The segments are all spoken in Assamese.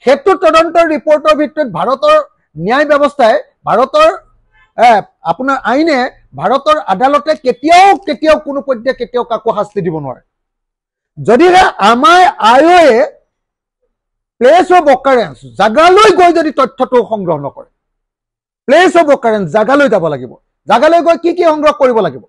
সেইটো তদন্তৰ ৰিপৰ্টৰ ভিতৰত ভাৰতৰ ন্যায় ব্যৱস্থাই ভাৰতৰ আপোনাৰ আইনে ভাৰতৰ আদালতে কেতিয়াও কোনো পধ্যে কেতিয়াও কাকো শাস্তি দিব নোৱাৰে যদিহে আমাৰ আইঅ'য়ে প্লেচ অফ অকাৰেন্স জাগালৈ গৈ যদি তথ্যটো সংগ্ৰহ নকৰে প্লেচ অফ অকাৰেন্স জাগালৈ যাব লাগিব জাগালৈ গৈ কি সংগ্ৰহ কৰিব লাগিব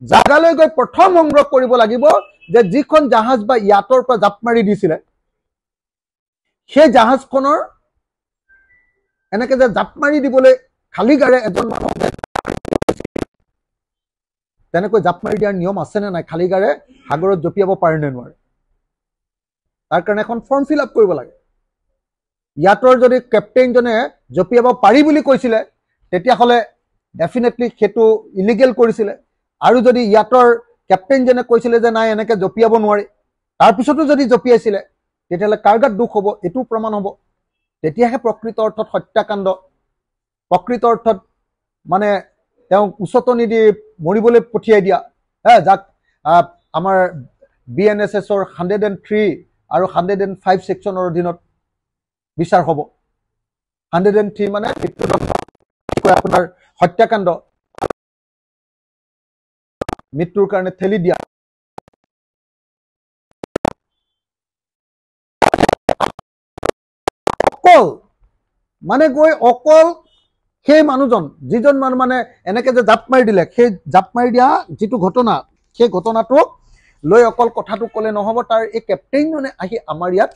জাগালৈ গৈ প্ৰথম সংগ্ৰহ কৰিব লাগিব যে যিখন জাহাজ বা ইয়াতৰ পৰা জাপ মাৰি দিছিলে সেই জাহাজখনৰ এনেকে যে জাপ মাৰি দিবলৈ খালি গাৰে এজন মানুহ তেনেকৈ জাপ মাৰি দিয়াৰ নিয়ম আছে নে নাই খালি গাৰে সাগৰত জঁপিয়াব পাৰে নে নোৱাৰে তাৰ কাৰণে এখন ফৰ্ম ফিল আপ কৰিব লাগে ইয়াতৰ যদি কেপ্টেইনজনে জঁপিয়াব পাৰি বুলি কৈছিলে তেতিয়াহ'লে ডেফিনেটলি সেইটো ইলিগেল কৰিছিলে আৰু যদি ইয়াতৰ কেপ্টেইনজনে কৈছিলে যে নাই এনেকে জঁপিয়াব নোৱাৰি তাৰপিছতো যদি জঁপিয়াইছিলে তেতিয়াহ'লে কাৰ গাত দুখ হ'ব এইটো প্ৰমাণ হ'ব তেতিয়াহে প্ৰকৃত অৰ্থত হত্যাকাণ্ড প্ৰকৃত অৰ্থত মানে তেওঁ উচতনি দি মৰিবলৈ পঠিয়াই দিয়া যাক আমাৰ BNSSৰ 103 আৰু 105 সেকশনৰ অধীনত বিচাৰ হ'ব 103 মানে আপোনাৰ হত্যাকাণ্ড মৃত্যুৰ কাৰণে ঠেলি দিয়া অকল মানে গৈ অকল সেই মানুহজন যিজন মানুহ মানে এনেকে যে জাপ মাৰি দিলে সেই জাপ মাৰি দিয়া যিটো ঘটনা সেই ঘটনাটো লৈ অকল কথাটো ক'লে নহ'ব তাৰ এই কেপ্টেইনজনে আহি আমাৰ ইয়াত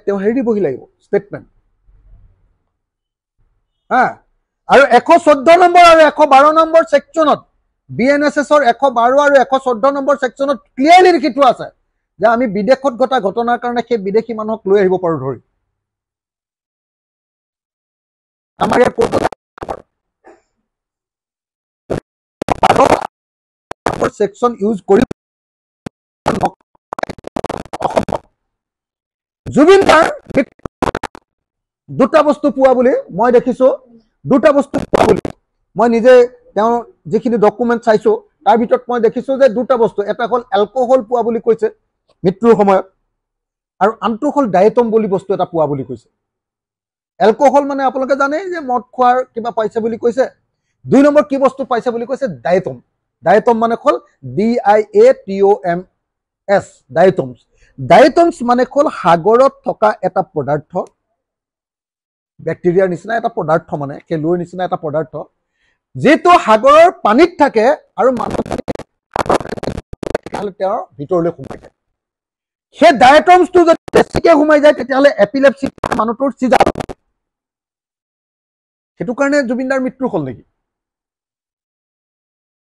তেওঁ হেৰি দিবহি লাগিব ষ্টেটমেণ্ট আৰু 114 নম্বৰ আৰু 112 নম্বৰ সেকশনত BNSSৰ 112 আৰু 114 নম্বৰ সেকশনত ক্লিয়াৰলি লিখি থোৱা আছে যে আমি বিদেশত ঘটা ঘটনাৰ কাৰণে সেই বিদেশী মানুহক লৈ আহিব পাৰো ধৰি আমাৰ ইয়াত সেকশন ইউজ কৰি জুবিন দাৰ দুটা বস্তু পোৱা বুলি মই দেখিছো দুটা বস্তু পোৱা বুলি মই নিজে তেওঁ যিখিনি ডকুমেন্ট চাইছো তাৰ ভিতৰত মই দেখিছো যে দুটা বস্তু এটা হ'ল এলকহল পোৱা বুলি কৈছে মৃত্যুৰ সময়ত আৰু আনটো হ'ল ডায়েটম বুলি বস্তু এটা পোৱা বুলি কৈছে এলকহল মানে আপোনালোকে জানে যে মদ খোৱাৰ কিবা পাইছে বুলি কৈছে দুই নম্বৰ কি বস্তু পাইছে বুলি কৈছে ডায়েটম ডায়েটম মানে হ'ল DIATOMS ডায়েটমছ মানে হ'ল সাগৰত থকা এটা পদাৰ্থ বেক্টেৰিয়াৰ নিচিনা এটা পদাৰ্থ মানে খেলুৱৈৰ নিচিনা এটা পদাৰ্থ যেটো সাগৰৰ পানীত থাকে আৰু মানুহ তেওঁৰ ভিতৰলৈ সোমাই যায় সেই ডায়েটমছটো যদি বেছিকে সোমাই যায় তেতিয়াহ'লে এপিলেপসি মানুহটোৰ চিজাৰ সেইটো কাৰণে জুবিনদাৰ মৃত্যু হ'ল নেকি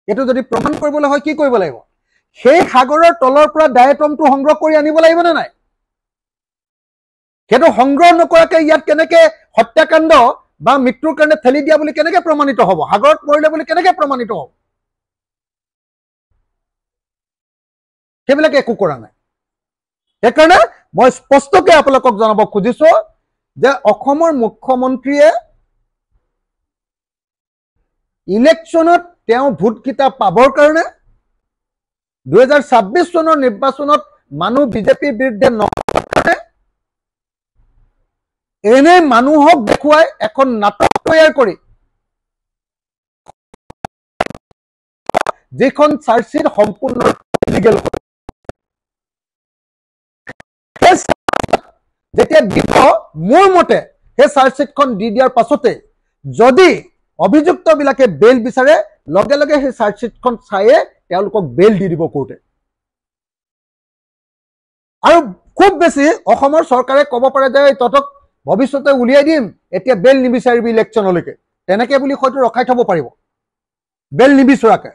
এটো যদি প্ৰমাণ কৰিবলৈ হয় কি কৰিব লাগিব সেই সাগৰৰ তলৰ পৰা ডায়েটমটো সংগ্ৰহ কৰি আনিব লাগিব নে নাই সেইটো সংগ্ৰহ নকৰাকে ইয়াত কেনেকে হত্যাকাণ্ড বা মৃত্যুৰ কাৰণে ঠেলি দিয়া বুলি কেনেকে প্ৰমাণিত হ'ব সাগৰত মৰিলে বুলি কেনেকে প্ৰমাণিত হ'ব সেইবিলাক একো কৰা নাই সেইকাৰণে মই স্পষ্টকৈ আপোনালোকক জনাব খুজিছো যে অসমৰ মুখ্যমন্ত্ৰীয়ে ইলেকশ্যনত তেওঁ ভোট কিটা পাবৰ কাৰণে 2026 চনৰ নিৰ্বাচনত মানুহ বিজেপিৰ বিৰুদ্ধে নকৰে এনে মানুহক দেখুৱাই এখন নাটক তৈয়াৰ কৰি যিখন চাৰ্জশিট সম্পূৰ্ণ ইলিগেল যেতিয়া দিব মোৰ মতে সেই চাৰ্জশিটখন দি দিয়াৰ পাছতে যদি অভিযুক্ত বিলাকে বেল বিচাৰে লগে লগে সেই চাৰ্জশিটখন চাইয়ে তেওঁলোকক বেল দি দিব কোৰ্টে আৰু খুব বেছি অসমৰ চৰকাৰে ক'ব পাৰে যে ততক ভৱিষ্যতে উলিয়াই দিম এতিয়া বেল নিবিচাৰিবি ইলেকশ্যনলৈকে তেনেকে বুলি হয়তো ৰখাই থব পাৰিব বেল নিবিচৰাকে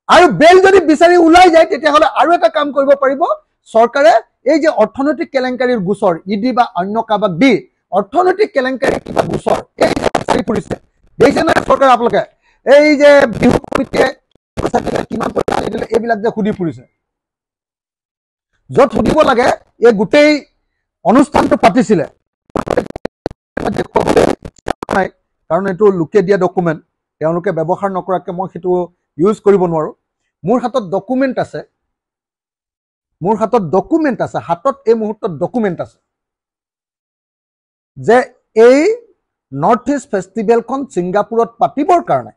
আৰু বেল যদি বিচাৰি ওলাই যায় তেতিয়াহ'লে আৰু এটা কাম কৰিব পাৰিব চৰকাৰে এই যে অৰ্থনৈতিক কেলেংকাৰীৰ গোচৰ ইডি বা অন্য কাবাক দি অৰ্থনৈতিক কেলেংকাৰী কিবা গোচৰ এই যে বিচাৰি ফুৰিছে দেখিছে না চৰকাৰ আপোনালোকে এই যে বিহু কমিটিয়ে কিমান পইচা দিলে এইবিলাক যে সুধি ফুৰিছে য'ত সুধিব লাগে এই গোটেই অনুষ্ঠানটো পাতিছিলে কাৰণ এইটো লোকে দিয়া ডকুমেণ্ট তেওঁলোকে ব্যৱহাৰ নকৰাকে মই সেইটো ইউজ কৰিব নোৱাৰো মোৰ হাতত ডকুমেণ্ট আছে হাতত এই মুহূৰ্তত ডকুমেণ্ট আছে যে এই নৰ্থ ইষ্ট ফেষ্টিভেলখন ছিংগাপুৰত পাতিবৰ কাৰণে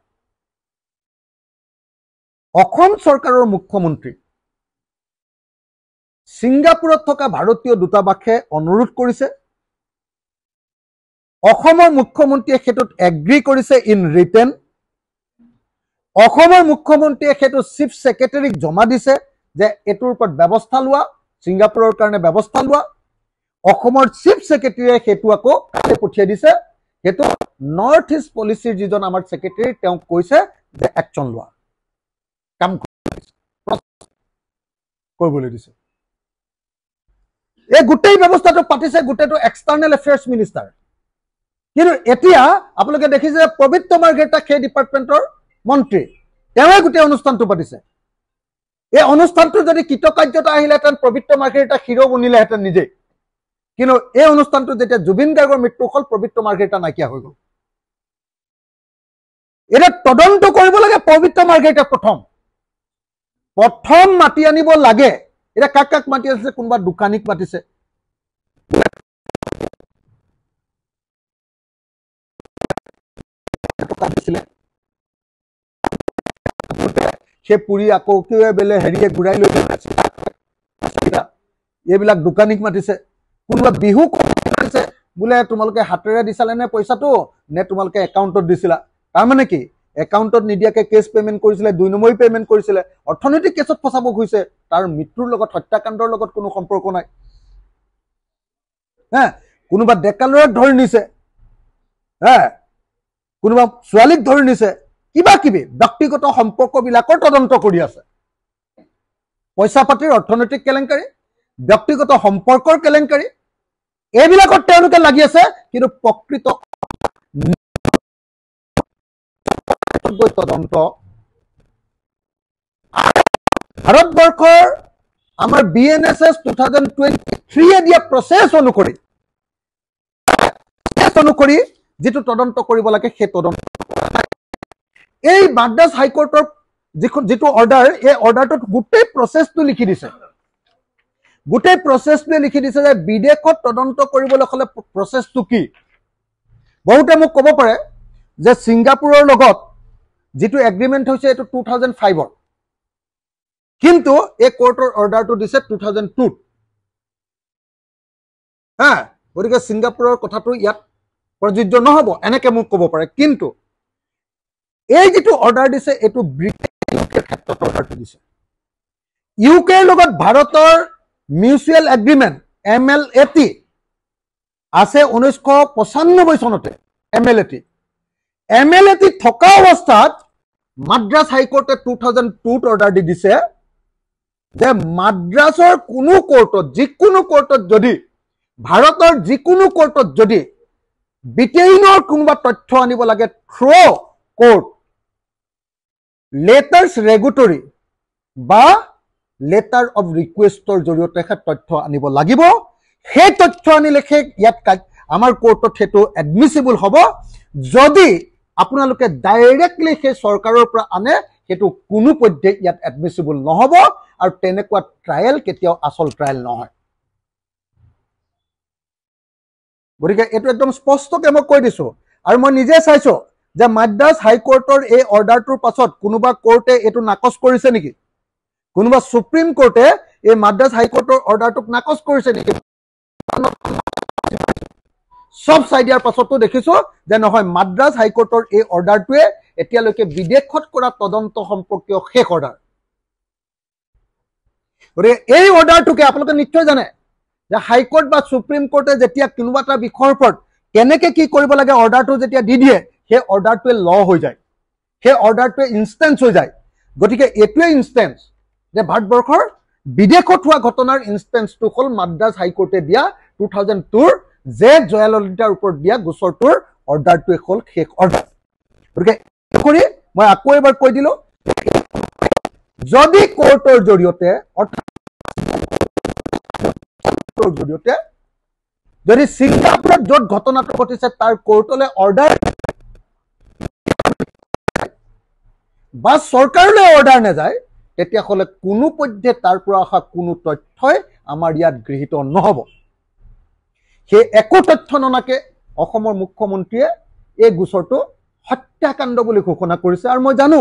অসম চৰকাৰৰ মুখ্যমন্ত্ৰী ছিংগাপুৰত থকা ভাৰতীয় দূতাবাসে অনুৰোধ কৰিছে, অসমৰ মুখ্যমন্ত্ৰীয়ে সেইটোত এগ্ৰী কৰিছে ইন ৰিটেন, অসমৰ মুখ্যমন্ত্ৰীয়ে সেইটো চিফ ছেক্ৰেটাৰীক জমা দিছে যে এইটোৰ ওপৰত ব্যৱস্থা লোৱা, ছিংগাপুৰৰ কাৰণে ব্যৱস্থা লোৱা। অসমৰ চিফ ছেক্ৰেটাৰীয়ে সেইটো আকৌ পঠিয়াই দিছে, সেইটো নৰ্থ ইষ্ট পলিচিৰ যিজন আমাৰ ছেক্ৰেটাৰী তেওঁক কৈছে যে একশ্যন লোৱা, কাম কৰিবলৈ দিছে। এই গোটেই ব্যৱস্থাটো পাতিছে গোটেইটো এক্সটাৰ্নেল এফেয়াৰ্ছ মিনিষ্টাৰ। কিন্তু এতিয়া আপোনালোকে দেখিছে পবিত্ৰ মাৰ্ঘেৰিটা সেই ডিপাৰ্টমেণ্টৰ মন্ত্ৰী, তেওঁৱে গোটেই অনুষ্ঠানটো পাতিছে। এই অনুষ্ঠানটো যদি কৃতকাৰ্যতা আহিলেহেঁতেন পবিত্ৰ মাৰ্ঘেৰিটা হিৰো বনিলেহেঁতেন নিজেই, কিন্তু এই অনুষ্ঠানটো যেতিয়া জুবিন গাৰ্গৰ মৃত্যু হ'ল পবিত্ৰ মাৰ্ঘেৰিটা নাইকিয়া হৈ গ'ল। এতিয়া তদন্ত কৰিব লাগে পবিত্ৰ মাৰ্ঘেৰিটা প্ৰথম মাতি আনিব লাগে। এতিয়া কাক কাক মাতি আছে, কোনোবা দোকানীক মাতিছে, সেই পুৰি আকৌ বেলে হেৰিয়ে ঘূৰাই লৈ এইবিলাক দোকানীক মাতিছে, কোনোবা বিহু মাতিছে, বোলে তোমালোকে হাতেৰে দিছালে নে পইচাটো নে তোমালোকে একাউণ্টত দিছিলা। তাৰমানে কি, একাউণ্টত নিদিয়াকে কেছ পেমেণ্ট কৰিছিলে, 2 নম্বৰী পেমেণ্ট কৰিছিলে, অৰ্থনৈতিক কেছত ফচাব খুজিছে। তাৰ মৃত্যুৰ লগত হত্যাকাণ্ডৰ লগত কোনো সম্পৰ্ক নাই। কোনোবা ডেকা ল'ৰাক ধৰি নিছে, কোনোবা ছোৱালীক ধৰি নিছে, কিবা কিবি ব্যক্তিগত সম্পৰ্কবিলাকৰ তদন্ত কৰি আছে। পইচা পাতিৰ অৰ্থনৈতিক কেলেংকাৰী, ব্যক্তিগত সম্পৰ্কৰ কেলেংকাৰী, এইবিলাকত তেওঁলোকে লাগি আছে। কিন্তু প্ৰকৃত তদন্ত ভাৰতবৰ্ষৰ আমাৰ BNSS 2023 দিয়া প্ৰচেছ অনুসৰি যিটো তদন্ত কৰিব লাগে সেই তদন্ত। এই মাদ্ৰাজ হাইকোৰ্টৰ যিটো অৰ্ডাৰ, এই অৰ্ডাৰটোত গোটেই প্ৰচেছটো লিখি দিছে। গোটেই প্ৰচেছটোৱে লিখি দিছে যে বিদেশত তদন্ত কৰিবলৈ হ'লে প্ৰচেছটো কি। বহুতে মোক ক'ব পাৰে যে ছিংগাপুৰৰ লগত যিটো এগ্ৰিমেণ্ট হৈছে এইটো 2005-ৰ, কিন্তু এই কোৰ্টৰ অৰ্ডাৰটো দিছে 2002-ত। গতিকে ছিংগাপুৰৰ কথাটো ইয়াত প্ৰযোজ্য নহ'ব, এনেকে মোক ক'ব পাৰে। কিন্তু এই যিটো অৰ্ডাৰ দিছে এইটো ব্ৰিটেইনৰ ক্ষেত্ৰত অৰ্ডাৰটো দিছে। ইউকেৰ লগত ভাৰতৰ মিউচুৱেল এগ্ৰিমেণ্ট MLAT আছে 1995 চনতে। MLAT থকা অৱস্থাত মাদ্ৰাজ হাইকোৰ্টে 2002-ত অৰ্ডাৰ দি দিছে যে মাদ্ৰাজৰ কোনো কোৰ্টত, যিকোনো কোৰ্টত যদি, ভাৰতৰ যিকোনো কোৰ্টত যদি ব্ৰিটেইনৰ কোনোবা তথ্য আনিব লাগে থ্ৰু কোৰ্ট, লেটাৰ্ছ ৰেগুটৰী বা লেটাৰ অফ ৰিকুৱেষ্টৰ জৰিয়তে তথ্য আনিব লাগিব। সেই তথ্য আনিলে ইয়াত আমাৰ কোৰ্টত সেইটো এডমিচিবল হ'ব। যদি আপোনালোকে ডাইৰেক্টলি সেই চৰকাৰৰ পৰা আনে সেইটো কোনো পধ্যে ইয়াত এডমিচিবল নহ'ব, আৰু তেনেকুৱা ট্ৰায়েল কেতিয়াও আচল ট্ৰায়েল নহয়। গতিকে এইটো একদম স্পষ্টকৈ মই কৈ দিছো। আৰু মই নিজে চাইছো যে মাদ্ৰাজ হাইকোৰ্টৰ এই অৰ্ডাৰটোৰ পাছত কোনোবা কোৰ্টে এইটো নাকচ কৰিছে নেকি, কোনোবা সুপ্ৰিম কোৰ্টে এই মাদ্ৰাজ হাইকোৰ্টৰ অৰ্ডাৰটোক নাকচ কৰিছে নেকি। সব চাই দিয়াৰ পাছতো দেখিছো যে নহয়, মাদ্ৰাজ হাইকোৰ্টৰ এই অৰ্ডাৰটোৱে এতিয়ালৈকে বিদেশত কৰা তদন্ত সম্পৰ্কীয় শেষ অৰ্ডাৰ। গতিকে এই অৰ্ডাৰটোকে আপোনালোকে নিশ্চয় জানে যে হাইকোৰ্ট বা সুপ্ৰিম কোৰ্টে যেতিয়া কোনোবা এটা বিষয়ৰ ওপৰত কেনেকে কি কৰিব লাগে অৰ্ডাৰটো যেতিয়া দি দিয়ে, সেই অৰ্ডাৰটোৱে ল হৈ যায়, সেই অৰ্ডাৰটোৱে ইনষ্টেন্স হৈ যায়। গতিকে এইটোৱে ইনষ্টেন্স যে ভাৰতবৰ্ষৰ বিদেশত হোৱা ঘটনাৰ ইনষ্টেন্সটো হ'ল মাদ্ৰাজ হাইকোৰ্টে দিয়া 2002-ৰ যে জয়াললিতাৰ ওপৰত দিয়া গোচৰটোৰ অৰ্ডাৰটোৱে হ'ল শেষ অৰ্ডাৰ। গতিকে মই আকৌ এবাৰ কৈ দিলো, যদি কোৰ্টৰ জৰিয়তে যদি ছিংগাপুৰত য'ত ঘটনাটো ঘটিছে তাৰ কোৰ্টলৈ অৰ্ডাৰ বা চৰকাৰলৈ অৰ্ডাৰ নাযায়, তেতিয়াহ'লে কোনো পধ্যে তাৰ পৰা অহা কোনো তথ্যই আমাৰ ইয়াত গৃহীত নহ'ব। সেই একো তথ্য ননাকে অসমৰ মুখ্যমন্ত্ৰীয়ে এই গোচৰটো হত্যাকাণ্ড বুলি ঘোষণা কৰিছে আৰু মই জানো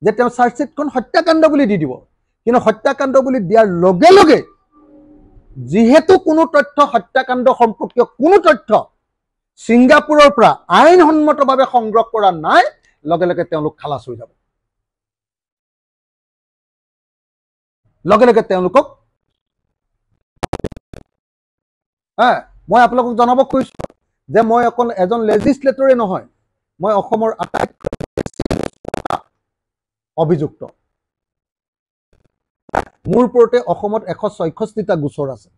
যে তেওঁ চাৰ্জশ্বিটখন হত্যাকাণ্ড বুলি দি দিব কিন্তু হত্যাকাণ্ড বুলি দিয়াৰ লগে লগে যিহেতু কোনো তথ্য হত্যাকাণ্ড সম্পৰ্কীয় কোনো তথ্য ছিংগাপুৰৰ পৰা আইনসন্মতভাৱে সংগ্ৰহ কৰা নাই লগে লগে তেওঁলোক খালাস হৈ যাব লগে লগে তেওঁলোকক মই আপোনালোকক জনাব খুজিছো যে মই অকল এজন লেজিসলেটৰে নহয় মই অসমৰ আটাইতকৈ অভিযুক্ত মোৰ ওপৰতে অসমত 166টা গোচৰ আছে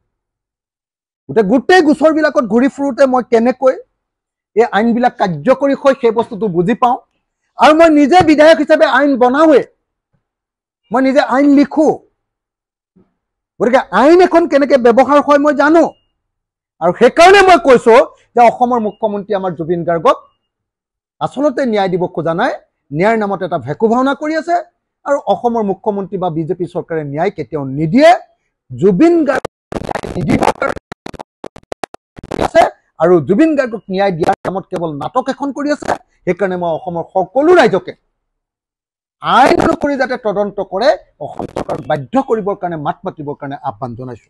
গোটেই গোচৰবিলাকত ঘূৰি ফুৰোতে মই কেনেকৈ এই আইনবিলাক কাৰ্যকৰী হয় সেই বস্তুটো বুজি পাওঁ আৰু মই নিজে বিধায়ক হিচাপে আইন বনাওৱে মই নিজে আইন লিখো গতিকে আইন এখন কেনেকৈ ব্যৱহাৰ হয় মই জানো আৰু সেইকাৰণে মই কৈছো যে অসমৰ মুখ্যমন্ত্ৰী আমাৰ জুবিন গাৰ্গক আচলতে ন্যায় দিব খোজা নাই ন্যায়ৰ নামত এটা ভেকু ভাওনা কৰি আছে আৰু অসমৰ মুখ্যমন্ত্ৰী বা বিজেপি চৰকাৰে ন্যায় কেতিয়াও নিদিয়ে জুবিন গাৰ্গ আছে আৰু জুবিন গাৰ্গক ন্যায় দিয়াৰ নামত কেৱল নাটক এখন কৰি আছে সেইকাৰণে মই অসমৰ সকলো ৰাইজকে আইন অনুসৰি যাতে তদন্ত কৰে অসম চৰকাৰক বাধ্য কৰিবৰ কাৰণে মাত মাতিবৰ কাৰণে আহ্বান জনাইছো